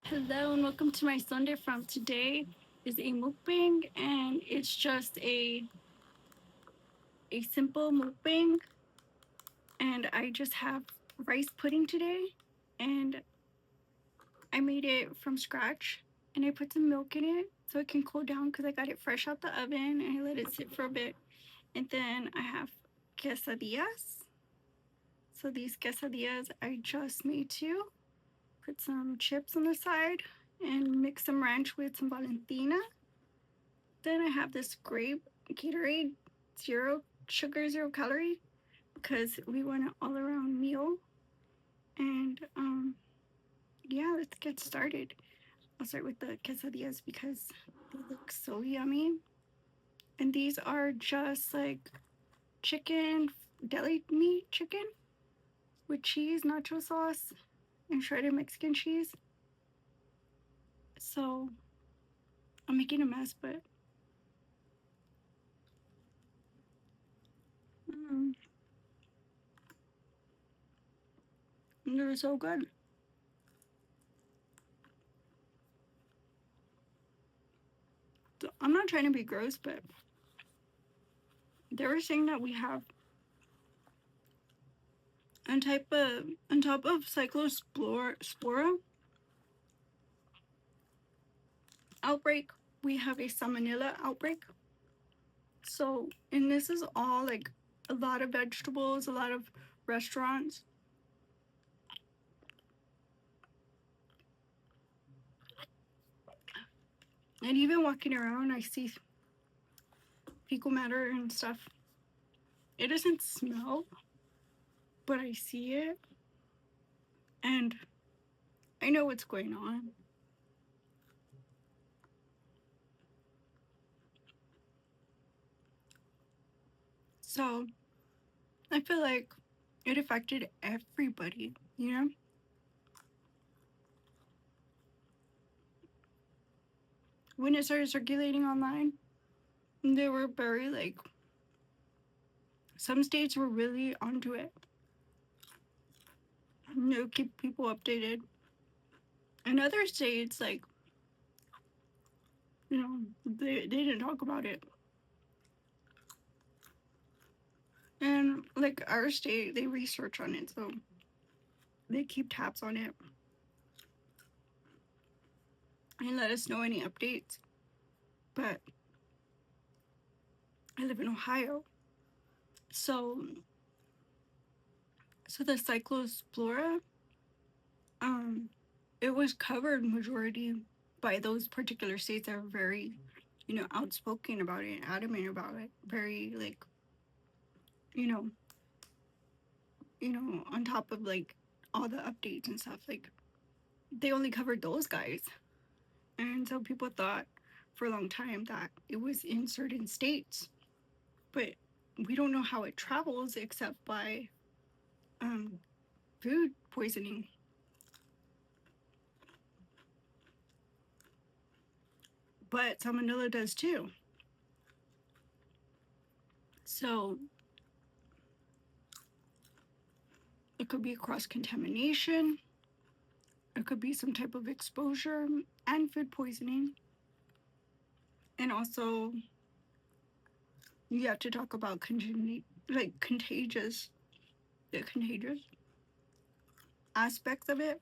Hello and welcome to my Sunday from today is a mukbang and it's just a simple mukbang and I just have rice pudding today and I made it from scratch and I put some milk in it so it can cool down because I got it fresh out the oven and I let it sit for a bit. And then I have quesadillas. So these quesadillas I just made too. Put some chips on the side and mix some ranch with some Valentina. Then I have this grape Gatorade, zero sugar, zero calorie, because we want an all around meal. And yeah, let's get started. I'll start with the quesadillas because they look so yummy. And these are just like chicken, deli meat chicken with cheese, nacho sauce, and shredded Mexican cheese. So I'm making a mess, but mm, they're so good. So I'm not trying to be gross, but they were saying that we have on top of cyclospora outbreak, we have a salmonella outbreak. So, and this is all like a lot of vegetables, a lot of restaurants. And even walking around, I see fecal matter and stuff. It doesn't smell, but I see it and I know what's going on. So, I feel like it affected everybody, you know? When it started circulating online, they were very like, some states were really onto it. Keep people updated. In other states, like, they didn't talk about it. And like our state, they research on it, so they keep tabs on it and let us know any updates. But I live in Ohio, so the cyclospora, um, it was covered majority by those particular states that are very, outspoken about it, adamant about it, very like, you know, on top of like all the updates and stuff. Like they only covered those guys, and so people thought for a long time that it was in certain states, but we don't know how it travels except by um, food poisoning. But salmonella does too. So it could be cross contamination, it could be some type of exposure and food poisoning. And also, you have to talk about the contagious aspects of it.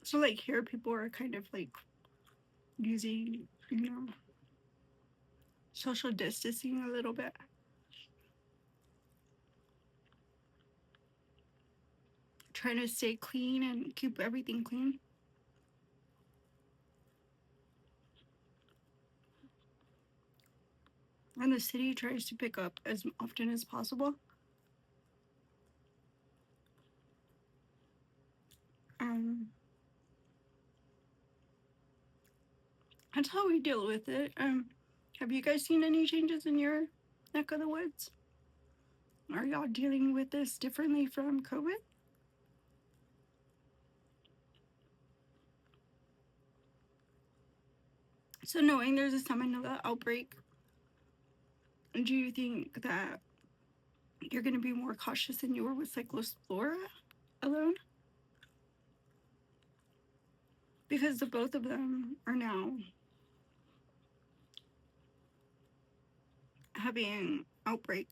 So, like, here people are kind of like using, social distancing a little bit. Trying to stay clean and keep everything clean. And the city tries to pick up as often as possible. Um, that's how we deal with it. Have you guys seen any changes in your neck of the woods? Are y'all dealing with this differently from COVID? So, knowing there's a salmonella outbreak, do you think that you're going to be more cautious than you were with Cyclospora alone, because the both of them are now having outbreak.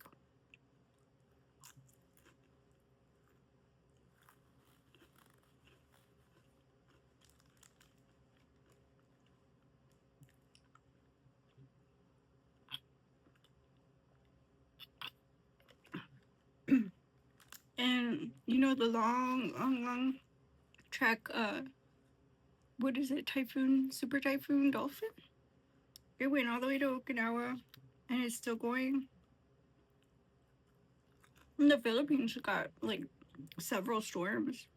And you know the long track, what is it, typhoon, super typhoon dolphin? It went all the way to Okinawa and it's still going. And the Philippines got like several storms.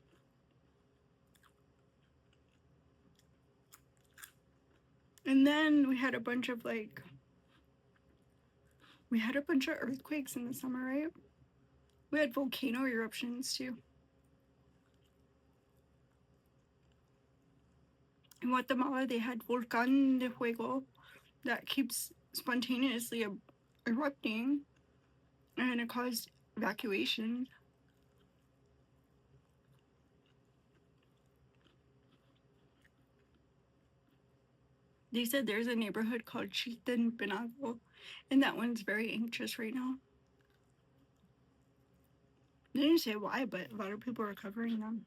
And then we had a bunch of earthquakes in the summer, right? We had volcano eruptions too. In Guatemala, they had Volcán de Fuego that keeps spontaneously erupting, and it caused evacuation. They said there's a neighborhood called Chitan Pinago, and that one's very anxious right now. They didn't say why, but a lot of people are covering them.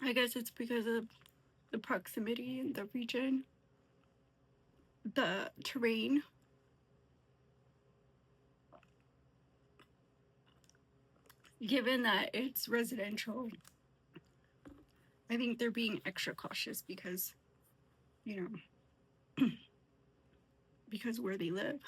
I guess it's because of the proximity in the region, the terrain. Given that it's residential, I think they're being extra cautious because, you know, because where they live.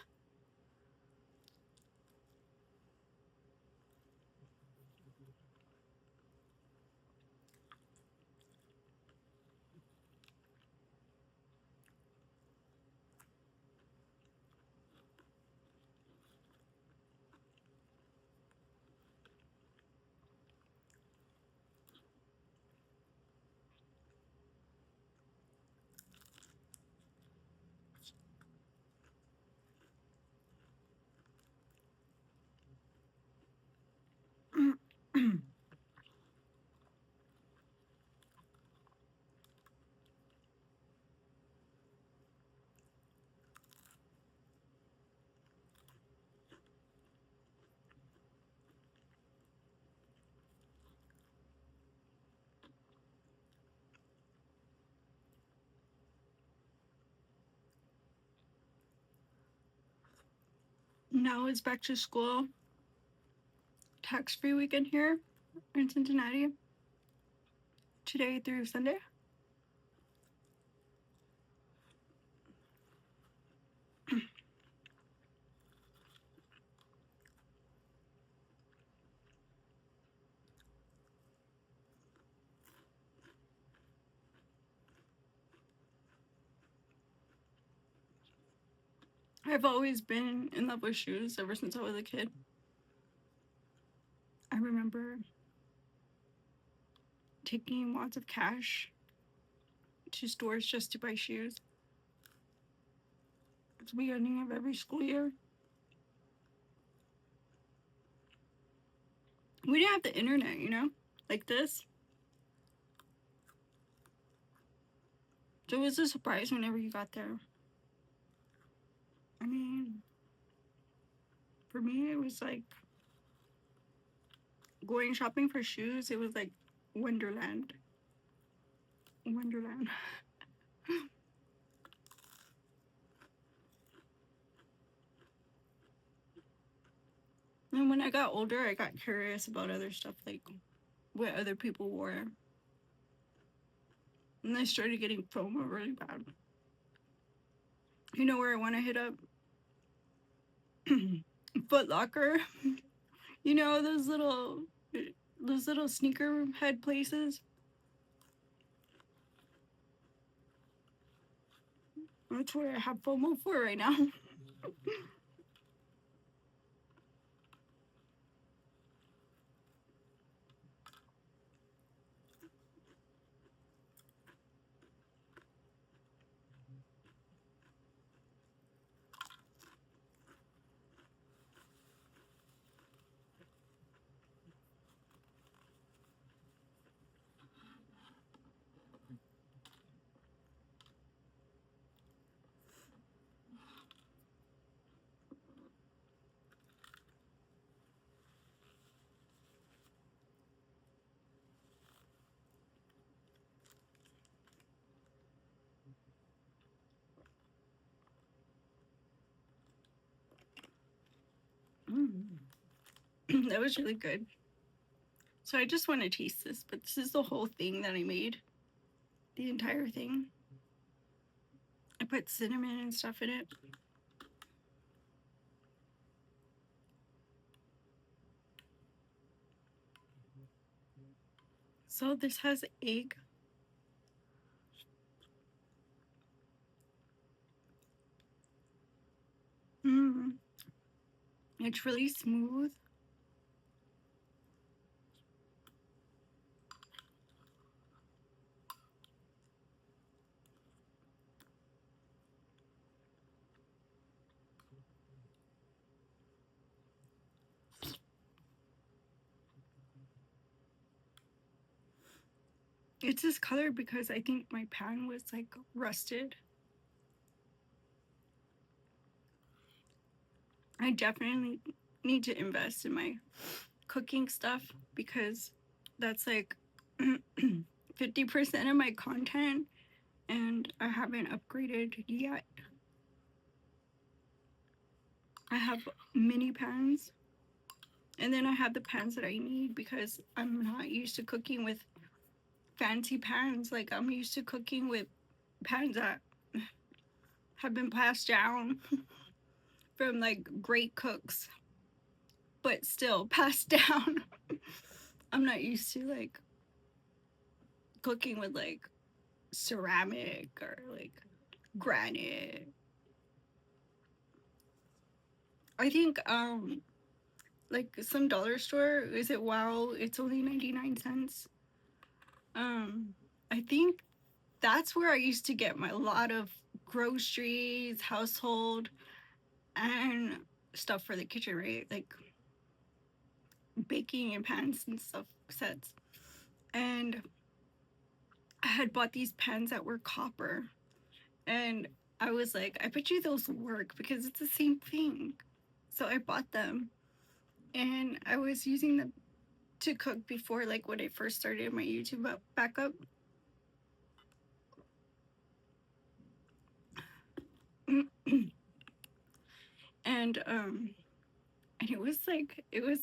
Now it's back to school, tax-free weekend here in Cincinnati, today through Sunday. I've always been in love with shoes ever since I was a kid. I remember taking lots of cash to stores just to buy shoes at the beginning of every school year. We didn't have the internet, you know, like this. So it was a surprise whenever you got there. I mean, for me, it was like going shopping for shoes. It was like Wonderland. Wonderland. And when I got older, I got curious about other stuff, like what other people wore. And I started getting FOMO really bad. You know where I want to hit up? Foot Locker. You know those little sneaker head places. That's what I have FOMO for right now. That was really good. So I just want to taste this, but this is the whole thing that I made. The entire thing. I put cinnamon and stuff in it. So this has egg. Mmm. It's really smooth. It's this color because I think my pan was like rusted. I definitely need to invest in my cooking stuff because that's like 50% of my content and I haven't upgraded yet. I have mini pans and then I have the pans that I need because I'm not used to cooking with fancy pans. Like I'm used to cooking with pans that have been passed down from like great cooks, but still passed down. I'm not used to like cooking with like ceramic or like granite. I think like some dollar store, is it wow, it's only 99 cents. Um I think that's where I used to get my lot of groceries, household and stuff for the kitchen, right? Like baking and pans and stuff sets. And I had bought these pans that were copper. And I was like, I bet you those work because it's the same thing. So I bought them and I was using them to cook before, like when I first started my YouTube back up. and and it was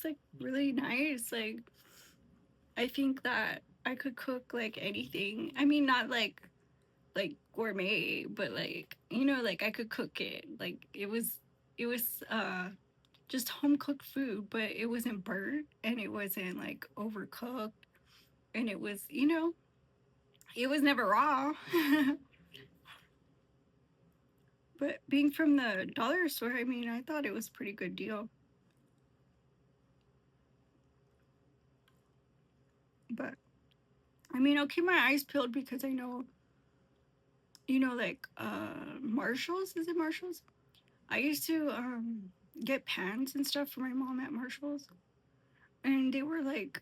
like really nice. Like I think that I could cook like anything. I mean, not like gourmet, but like like I could cook it. Like it was just home cooked food, but it wasn't burnt and it wasn't like overcooked and it was it was never raw. But being from the dollar store, I mean, I thought it was a pretty good deal. But I mean, I'll keep my eyes peeled because I know, like Marshalls. Is it Marshalls? I used to get pans and stuff for my mom at Marshalls, and they were like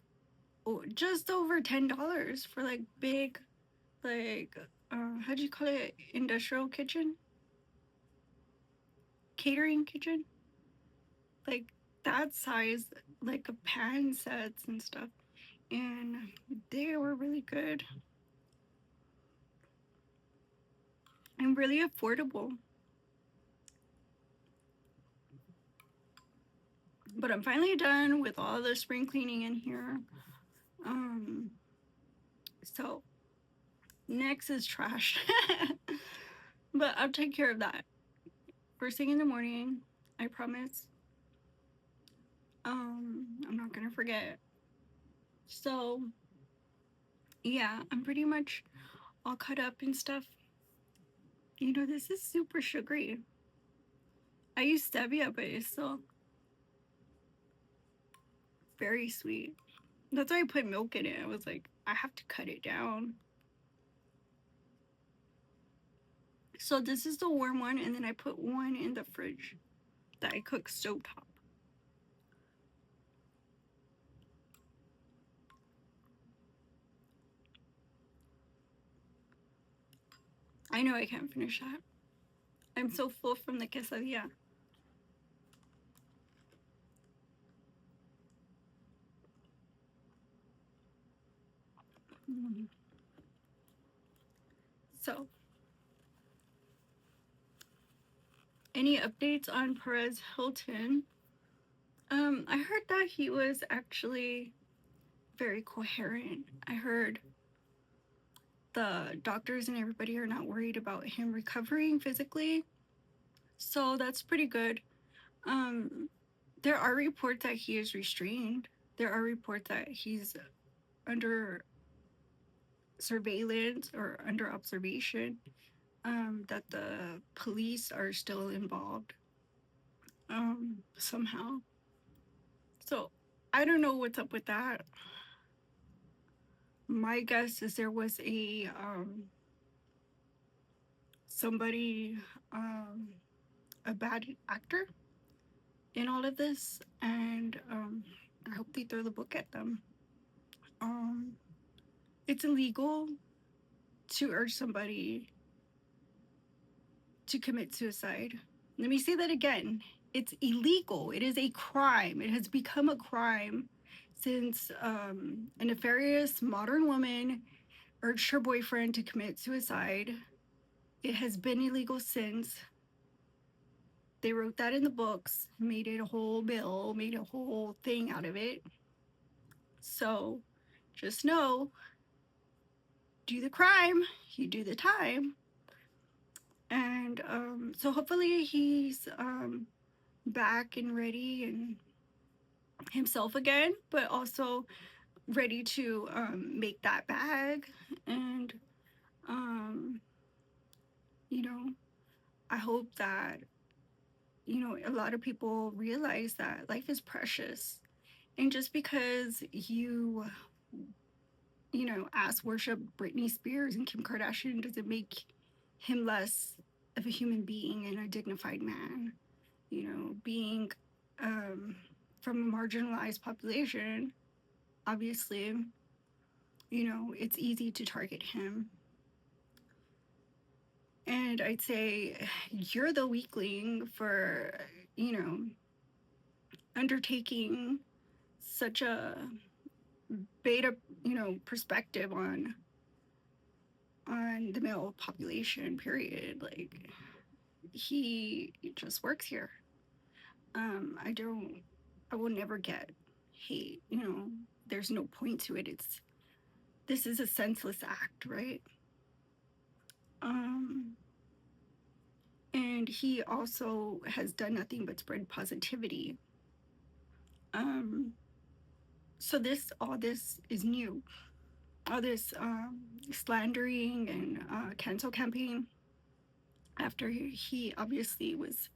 just over $10 for like big, like how do you call it? Industrial kitchen, catering kitchen, like that size, like a pan sets and stuff, and they were really good and really affordable. But I'm finally done with all the spring cleaning in here. Um, so next is trash. But I'll take care of that first thing in the morning. I promise. I'm not gonna forget. So yeah, I'm pretty much all cut up and stuff. This is super sugary. I use stevia, but it's still very sweet. That's why I put milk in it. I was like, I have to cut it down. So this is the warm one, and then I put one in the fridge that I cook stovetop. I know I can't finish that. I'm so full from the quesadilla. Mm. So, any updates on Perez Hilton? I heard that he was actually very coherent. I heard the doctors and everybody are not worried about him recovering physically, so that's pretty good. Um, there are reports that he is restrained. There are reports that he's under surveillance or under observation. That the police are still involved. Somehow. So I don't know what's up with that. My guess is there was somebody a bad actor in all of this, and I hope they throw the book at them. Um, it's illegal to urge somebody to commit suicide. Let me say that again. It's illegal. It is a crime. It has become a crime since a nefarious modern woman urged her boyfriend to commit suicide. It has been illegal since. They wrote that in the books, made it a whole bill, made a whole thing out of it. So just know, do the crime, you do the time. And so hopefully he's back and ready and himself again, but also ready to make that bag. And, um, you know, I hope that, a lot of people realize that life is precious. And just because ass worship Britney Spears and Kim Kardashian doesn't make him less of a human being and a dignified man. Being from a marginalized population, obviously, it's easy to target him. And I'd say you're the weakling for, undertaking such a beta, perspective on the male population, period. Like, he just works here. I will never get hate, there's no point to it. This is a senseless act, right? And he also has done nothing but spread positivity. So all this is new. All this slandering and cancel campaign after he obviously was,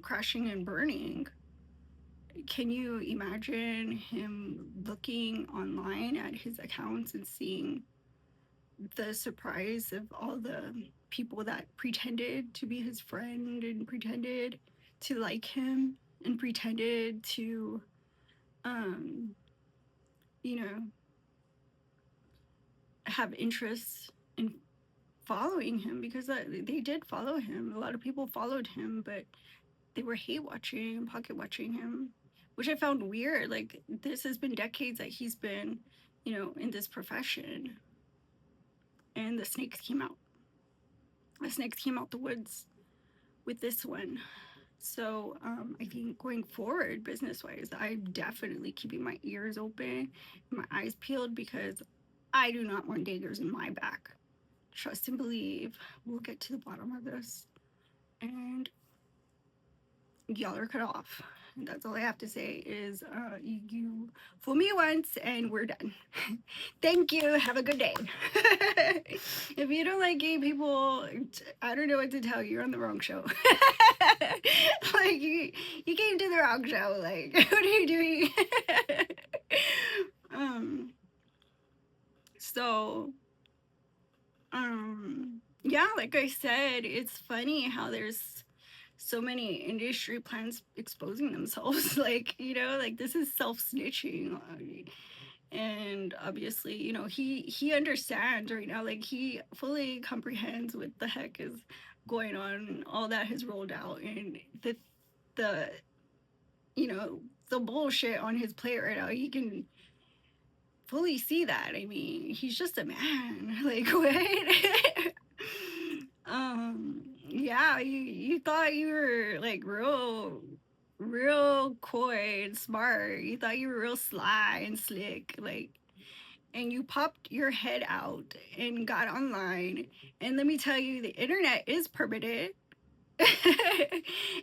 crashing and burning. Can you imagine him looking online at his accounts and seeing the surprise of all the people that pretended to be his friend and pretended to like him and pretended to, um, you know, have interests in following him, because they did follow him. A lot of people followed him, but they were hate watching, pocket watching him, which I found weird. Like, this has been decades that he's been, in this profession. And the snakes came out. The snakes came out the woods with this one. So I think going forward, business-wise, I'm definitely keeping my ears open, my eyes peeled, because I do not want daggers in my back. Trust and believe we'll get to the bottom of this. And y'all are cut off. That's all I have to say is you fool me once and we're done. Thank you. Have a good day. If you don't like gay people, I don't know what to tell you. You're on the wrong show. Like, you came to the wrong show. Like, what are you doing? So, yeah, like I said, it's funny how there's so many industry plants exposing themselves. Like, like, this is self-snitching. And obviously, he understands right now. Like, he fully comprehends what the heck is going on, all that has rolled out, and the the bullshit on his plate right now. He can fully see that. I mean, he's just a man. Like, what? Yeah, you thought you were like real coy and smart. You thought you were real sly and slick, like, and you popped your head out and got online. And let me tell you, the internet is permanent.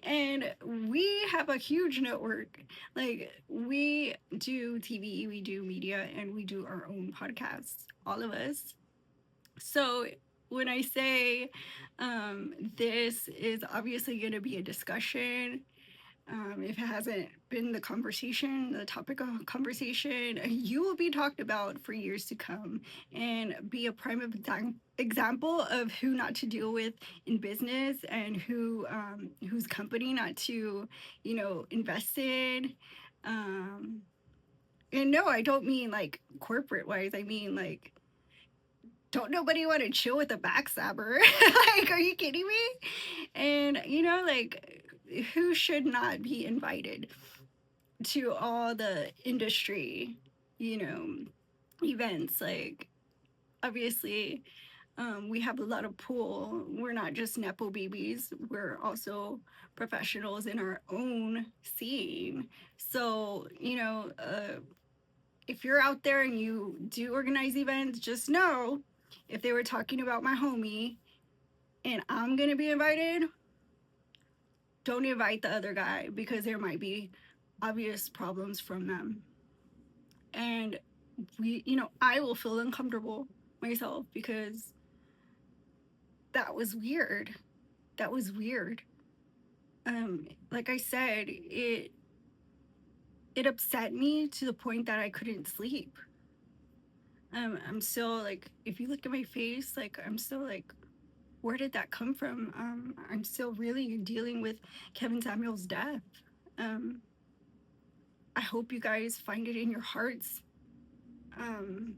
And we have a huge network. Like, we do TV, we do media, and we do our own podcasts, all of us. So when I say this is obviously going to be a discussion, if it hasn't been the conversation, the topic of conversation, you will be talked about for years to come and be a prime example of who not to deal with in business and whose company not to, invest in. Um, and no, I don't mean like corporate wise. I mean like, don't nobody want to chill with a backstabber. Like, are you kidding me? And like, who should not be invited to all the industry, you know, events? Like, obviously, we have a lot of pull. We're not just nepo babies. We're also professionals in our own scene. So, if you're out there and you do organize events, just know if they were talking about my homie and I'm gonna be invited, don't invite the other guy because there might be obvious problems from them. And I will feel uncomfortable myself because that was weird. That was weird. Like I said, it upset me to the point that I couldn't sleep. I'm still like, if you look at my face, like I'm still like, where did that come from? I'm still really dealing with Kevin Samuel's death. Um, I hope you guys find it in your hearts um,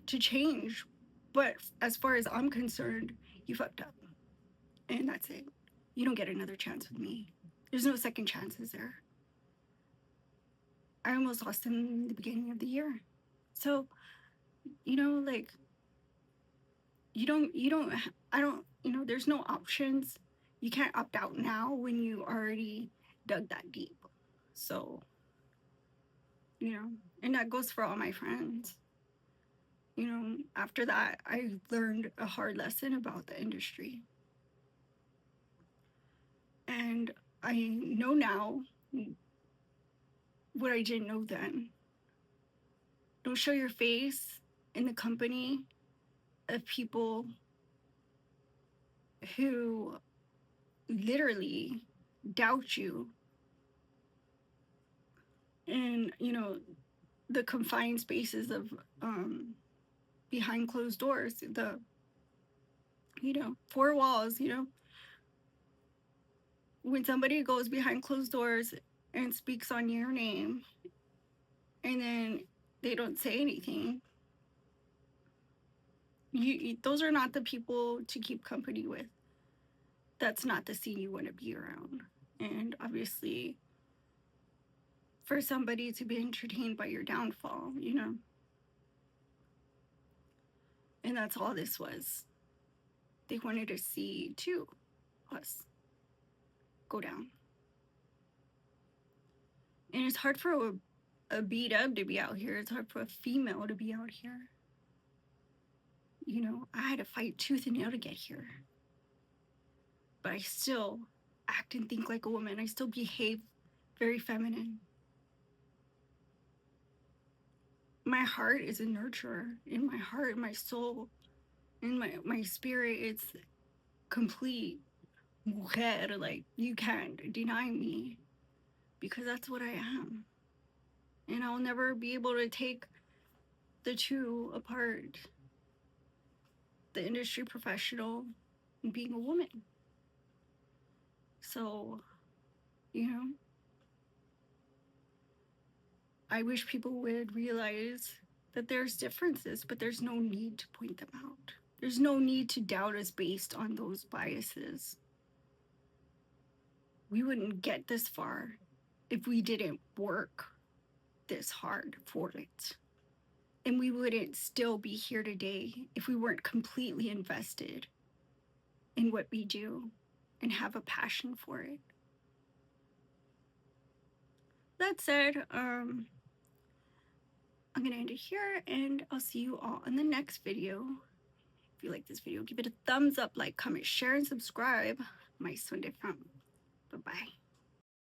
to change. But as far as I'm concerned, you fucked up. And that's it. You don't get another chance with me. There's no second chances there. I almost lost him in the beginning of the year. So, like, I don't, there's no options. You can't opt out now when you already dug that deep. So, and that goes for all my friends. After that, I learned a hard lesson about the industry. And I know now what I didn't know then. Don't show your face in the company of people who literally doubt you in, the confined spaces of behind closed doors, the, four walls, when somebody goes behind closed doors and speaks on your name and then they don't say anything, those are not the people to keep company with. That's not the scene you want to be around. And obviously, for somebody to be entertained by your downfall, and that's all this was. They wanted to see too us go down. And it's hard for a beat up to be out here. It's hard for a female to be out here. I had to fight tooth and nail to get here. But I still act and think like a woman. I still behave very feminine. My heart is a nurturer. In my heart, my soul, in my spirit, it's complete. Mujer, like, you can't deny me because that's what I am. And I'll never be able to take the two apart, the industry professional and being a woman. So, I wish people would realize that there's differences, but there's no need to point them out. There's no need to doubt us based on those biases. We wouldn't get this far if we didn't work this hard for it. And we wouldn't still be here today if we weren't completely invested in what we do. and have a passion for it. That said, I'm gonna end it here, and I'll see you all in the next video. If you like this video, give it a thumbs up, like, comment, share, and subscribe. My Sunday fam. Bye bye.